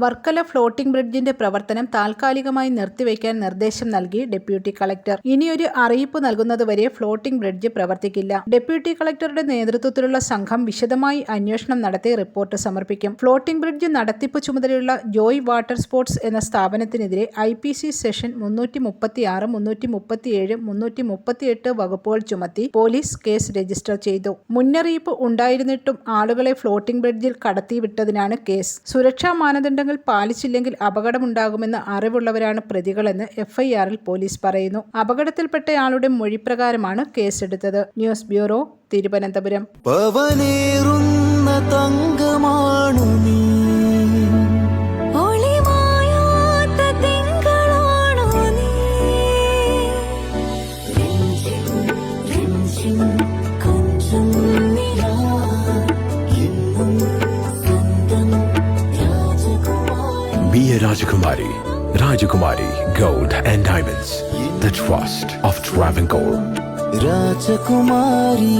Varkala floating ബ്രിഡ്ജിന്റെ പ്രവർത്തനം താൽക്കാലികമായി നിർത്തിവെക്കാൻ നിർദ്ദേശം നൽകി ഡെപ്യൂട്ടി കളക്ടർ. ഇനിയൊരു അറിയിപ്പ് നൽകുന്നതുവരെ ഫ്ലോട്ടിംഗ് ബ്രിഡ്ജ് പ്രവർത്തിക്കില്ല. ഡെപ്യൂട്ടി കളക്ടറുടെ നേതൃത്വത്തിലുള്ള സംഘം വിശദമായി അന്വേഷണം നടത്തി റിപ്പോർട്ട് സമർപ്പിക്കും. ഫ്ലോട്ടിംഗ് ബ്രിഡ്ജ് നടത്തിപ്പ് ചുമതലയുള്ള ജോയ് വാട്ടർ സ്പോർട്സ് എന്ന സ്ഥാപനത്തിനെതിരെ IPC സെഷൻ 336, 337, 338 വകുപ്പുകൾ ചുമത്തി പോലീസ് കേസ് രജിസ്റ്റർ ചെയ്തു. മുന്നറിയിപ്പ് ഉണ്ടായിരുന്നിട്ടും ആളുകളെ ഫ്ലോട്ടിംഗ് ബ്രിഡ്ജിൽ കടത്തിവിട്ടതിനാണ് കേസ്. സുരക്ഷാ മാനദണ്ഡങ്ങൾ പാലിച്ചില്ലെങ്കിൽ അപകടമുണ്ടാകുമെന്ന് അറിവുള്ളവരാണ് പ്രതികളെന്ന് FIR-ൽ പോലീസ് പറയുന്നു. അപകടത്തിൽപ്പെട്ടയാളുടെ മൊഴിപ്രകാരമാണ് കേസെടുത്തത്. News bureau, Thiruvananthapuram. Be a Rajakumari. Rajakumari Gold and Diamonds. The trust of Travancore. Rajakumari.